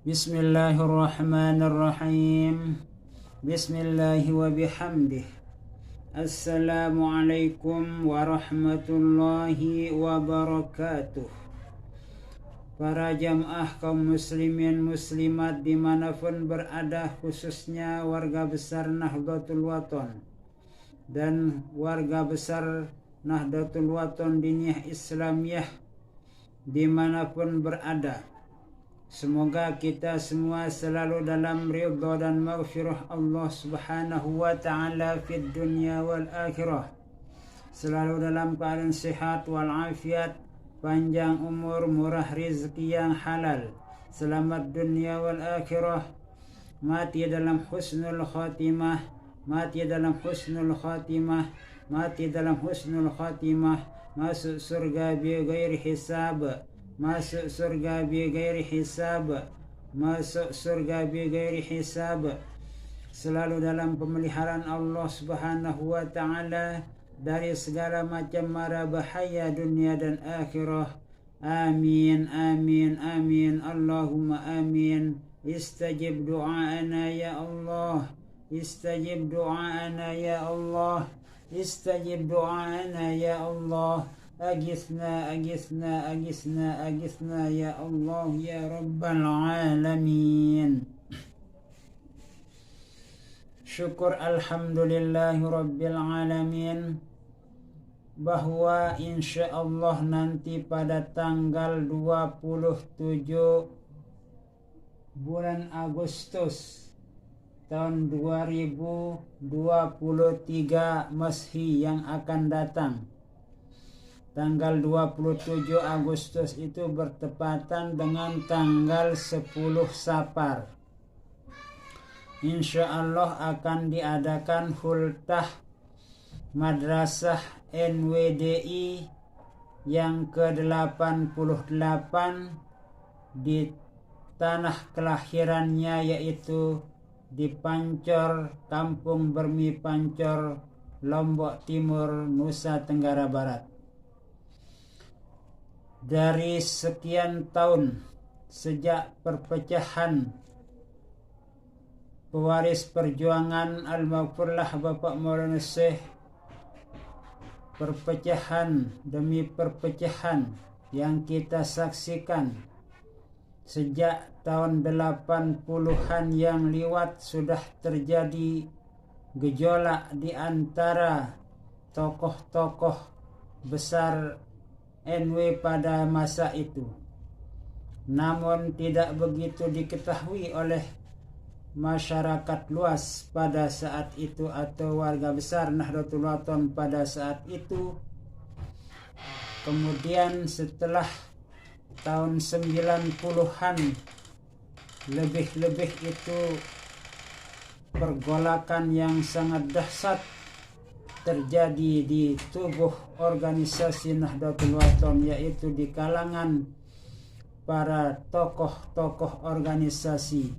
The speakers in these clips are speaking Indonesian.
Bismillahirrahmanirrahim. Bismillahi wa bihamdih. Assalamualaikum warahmatullahi wabarakatuh. Para jamaah kaum muslimin muslimat dimanapun berada, khususnya warga besar Nahdlatul Wathon dan warga besar Nahdlatul Wathon Diniyah Islamiyah dimanapun berada, semoga kita semua selalu dalam ridha dan maghfirah Allah subhanahu wa ta'ala fid dunya wal akhirah, selalu dalam keadaan sehat wal afiat, panjang umur, murah rizki yang halal, selamat dunia wal akhirah, mati dalam husnul khatimah, mati dalam husnul khatimah, mati dalam husnul khatimah, masuk surga bi ghairi hisab, masuk surga bi ghairi hisab, masuk surga bi ghairi hisab, selalu dalam pemeliharaan Allah subhanahu wa ta'ala dari segala macam mara bahaya dunia dan akhirah. Amin, amin, amin, Allahumma amin. Istajib du'aana ya Allah, istajib du'aana ya Allah, istajib du'aana ya Allah. Agisna, agisna, agisna, agisna ya Allah ya Rabbal Alamin. Syukur alhamdulillahi Rabbil Alamin, bahwa insyaallah nanti pada tanggal 27 bulan Agustus tahun 2023 Masehi yang akan datang, tanggal 27 Agustus itu bertepatan dengan tanggal 10 Safar. Insya Allah akan diadakan hultah Madrasah NWDI yang ke-88 di tanah kelahirannya, yaitu di Pancor, Kampung Bermi Pancor, Lombok Timur, Nusa Tenggara Barat. Dari sekian tahun sejak perpecahan pewaris perjuangan Al-Maghfurlah Bapak Maulana Syekh, perpecahan demi perpecahan yang kita saksikan sejak tahun 80-an yang liwat, sudah terjadi gejolak di antara tokoh-tokoh besar NW pada masa itu. Namun tidak begitu diketahui oleh masyarakat luas pada saat itu atau warga besar Nahdlatul Wathon pada saat itu. Kemudian setelah tahun 90-an lebih-lebih itu pergolakan yang sangat dahsyat terjadi di tubuh organisasi Nahdlatul Wathon, yaitu di kalangan para tokoh-tokoh organisasi.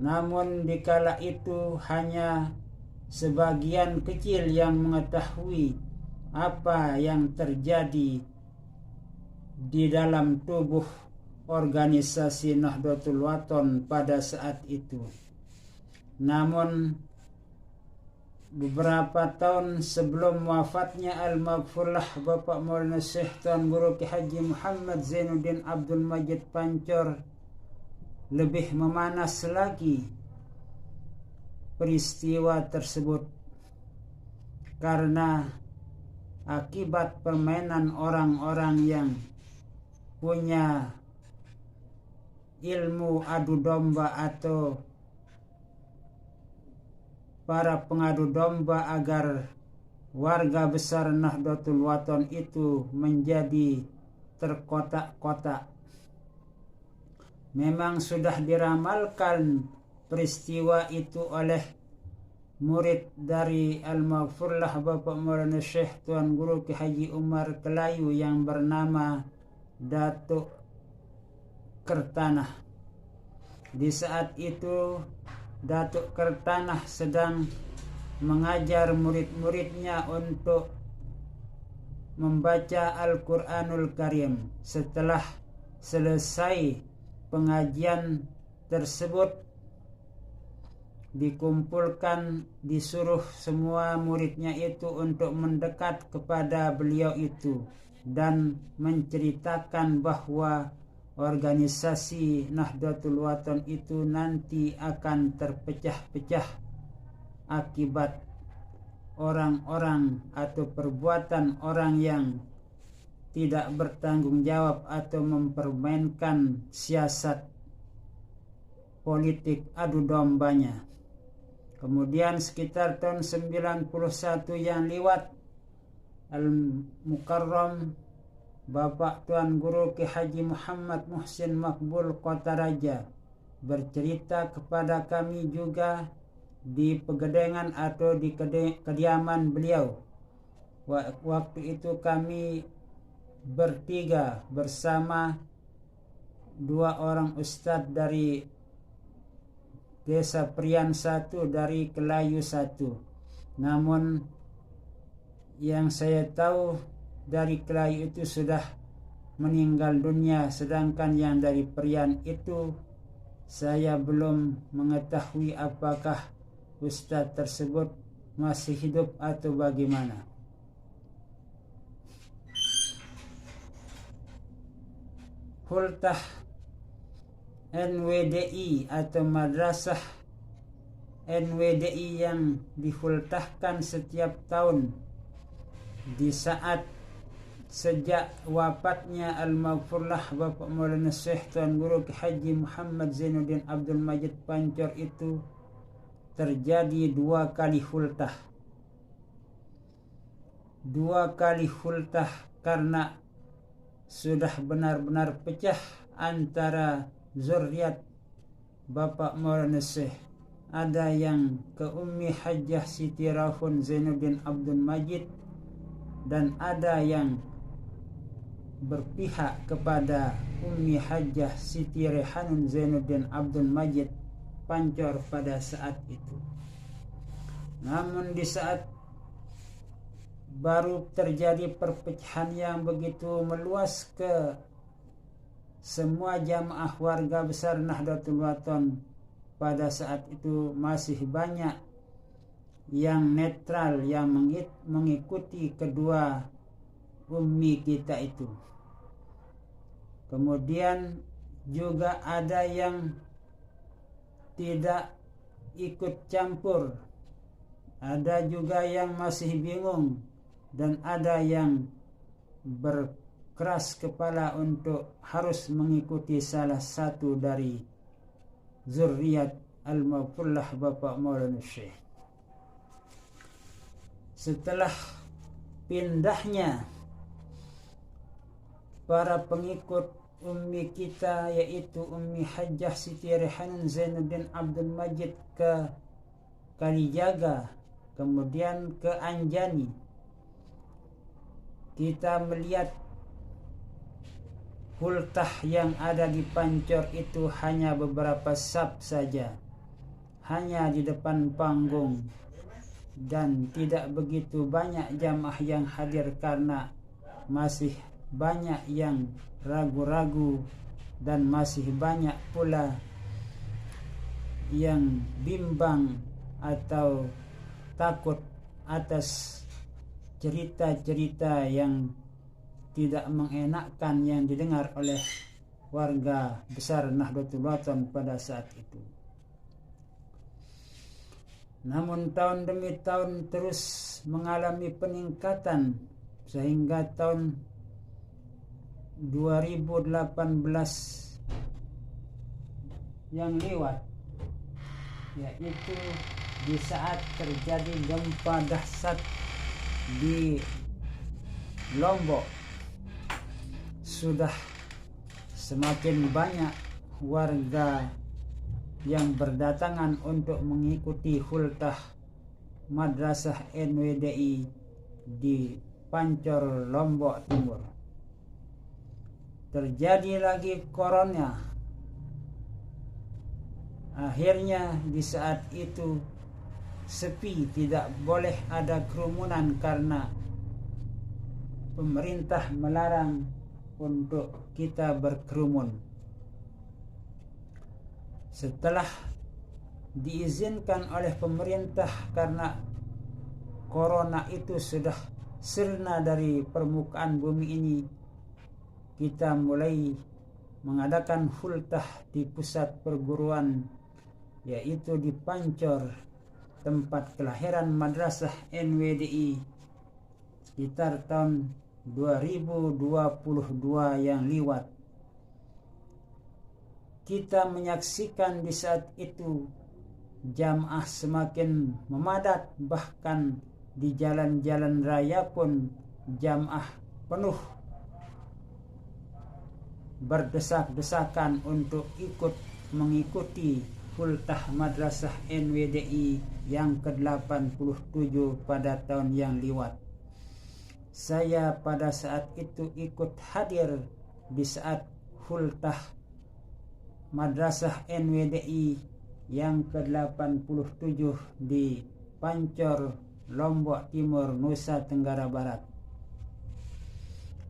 Namun dikala itu hanya sebagian kecil yang mengetahui apa yang terjadi di dalam tubuh organisasi Nahdlatul Wathon pada saat itu. Namun beberapa tahun sebelum wafatnya Al-Maghfurlah Bapak Maulana Syekh Tuan Guru Ki Haji Muhammad Zainuddin Abdul Majid Pancor, lebih memanas lagi peristiwa tersebut karena akibat permainan orang-orang yang punya ilmu adu domba atau para pengadu domba agar warga besar Nahdlatul Wathon itu menjadi terkotak-kotak. Memang sudah diramalkan peristiwa itu oleh murid dari Al-Maghfurlah Bapak Maulana Syekh Tuan Guru Ki Haji Umar Kelayu yang bernama Datuk Kertanah. Di saat itu Datuk Kertanah sedang mengajar murid-muridnya untuk membaca Al-Quranul Karim. Setelah selesai pengajian tersebut dikumpulkan, disuruh semua muridnya itu untuk mendekat kepada beliau itu dan menceritakan bahwa organisasi Nahdlatul Wathon itu nanti akan terpecah-pecah akibat orang-orang atau perbuatan orang yang tidak bertanggung jawab atau mempermainkan siasat politik adu dombanya. Kemudian sekitar tahun 91 yang lewat, Al-Mukarram Bapak Tuan Guru Ki Haji Muhammad Muhsin Makbul Kota Raja bercerita kepada kami juga di Pegedengan atau di kediaman beliau. Waktu itu kami bertiga bersama dua orang ustadz dari Desa Prian 1 dari Kelayu 1. Namun yang saya tahu dari Kelayu itu sudah meninggal dunia, sedangkan yang dari Prian itu saya belum mengetahui apakah ustadz tersebut masih hidup atau bagaimana. Hultah NWDI atau madrasah NWDI yang dihultahkan setiap tahun di saat sejak wafatnya Al-Maghfurlah Bapak Maulana Syekh Tuan Guru Ki Haji Muhammad Zainuddin Abdul Majid Pancor itu terjadi 2 kali hultah. 2 kali hultah karena sudah benar-benar pecah antara zuriat Bapak Maulana Syekh. Ada yang ke Ummi Hajjah Siti Rahun Zainuddin Abdul Majid dan ada yang berpihak kepada Ummi Hajjah Siti Rehanun Zainuddin Abdul Majid Pancor pada saat itu. Namun di saat baru terjadi perpecahan yang begitu meluas ke semua jamaah warga besar Nahdlatul Wathon, pada saat itu masih banyak yang netral, yang mengikuti kedua ummi kita itu. Kemudian juga ada yang tidak ikut campur, ada juga yang masih bingung, dan ada yang berkeras kepala untuk harus mengikuti salah satu dari zuriat Al-Maghfurlah Bapak Maulana Syekh. Setelah pindahnya para pengikut ummi kita, yaitu Ummi Hajjah Siti Rehanun Zainuddin Abdul Majid ke Kalijaga, kemudian ke Anjani, kita melihat hultah yang ada di Pancor itu hanya beberapa sab saja, hanya di depan panggung, dan tidak begitu banyak jamaah yang hadir karena masih banyak yang ragu-ragu dan masih banyak pula yang bimbang atau takut atas cerita-cerita yang tidak mengenakkan yang didengar oleh warga besar Nahdlatul Wathon pada saat itu. Namun tahun demi tahun terus mengalami peningkatan sehingga tahun 2018 yang lewat, yaitu di saat terjadi gempa dahsyat di Lombok, sudah semakin banyak warga yang berdatangan untuk mengikuti hultah madrasah NWDI di Pancor, Lombok Timur. Terjadi lagi corona. Akhirnya di saat itu sepi, tidak boleh ada kerumunan karena pemerintah melarang untuk kita berkerumun. Setelah diizinkan oleh pemerintah karena corona itu sudah sirna dari permukaan bumi ini, kita mulai mengadakan hultah di pusat perguruan, yaitu di Pancor, tempat kelahiran madrasah NWDI, sekitar tahun 2022 yang liwat. Kita menyaksikan di saat itu jamaah semakin memadat, bahkan di jalan-jalan raya pun jamaah penuh berdesak-desakan untuk mengikuti hultah madrasah NWDI yang ke-87 pada tahun yang liwat. Saya pada saat itu ikut hadir di saat hultah madrasah NWDI yang ke-87 di Pancor, Lombok Timur, Nusa Tenggara Barat.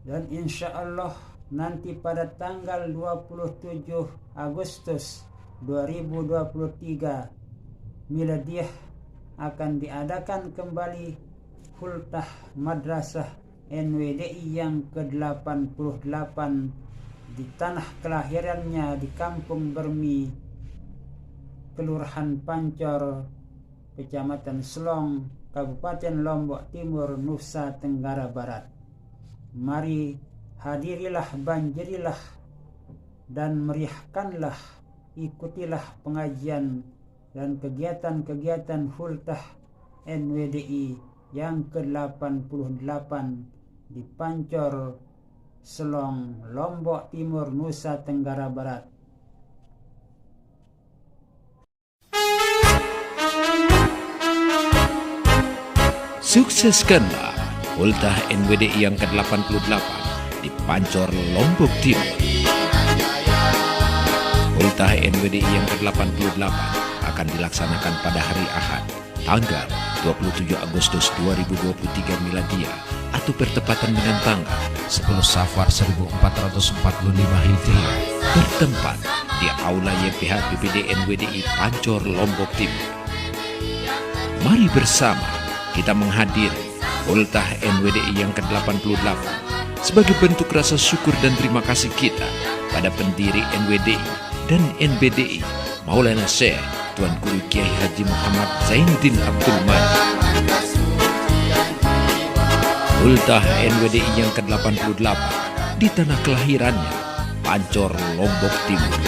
Dan insya Allah nanti pada tanggal 27 Agustus 2023 Miladiah akan diadakan kembali hultah madrasah NWDI yang ke-88 di tanah kelahirannya di Kampung Bermi, Kelurahan Pancor, Kecamatan Selong, Kabupaten Lombok Timur, Nusa Tenggara Barat. Mari hadirilah, banjirilah, dan meriahkanlah, ikutilah pengajian dan kegiatan-kegiatan hultah NWDI yang ke-88 di Pancor, Selong, Lombok Timur, Nusa Tenggara Barat. Sukseskanlah hultah NWDI yang ke-88 di Pancor, Lombok Timur. Hultah NWDI yang ke-88 akan dilaksanakan pada hari Ahad, tanggal 27 Agustus 2023 Miladiah atau bertepatan dengan tanggal 10 Safar 1445 Hijriah, bertempat di Aula YPH BPD NWDI Pancor, Lombok Timur. Mari bersama kita menghadiri hultah NWDI yang ke-88 sebagai bentuk rasa syukur dan terima kasih kita pada pendiri NWDI dan NBDI, Maulana Syekh Tuan Guru Kiai Haji Muhammad Zainuddin Abdul Majid. Hultah NWDI yang ke-88 di tanah kelahirannya, Pancor, Lombok Timur.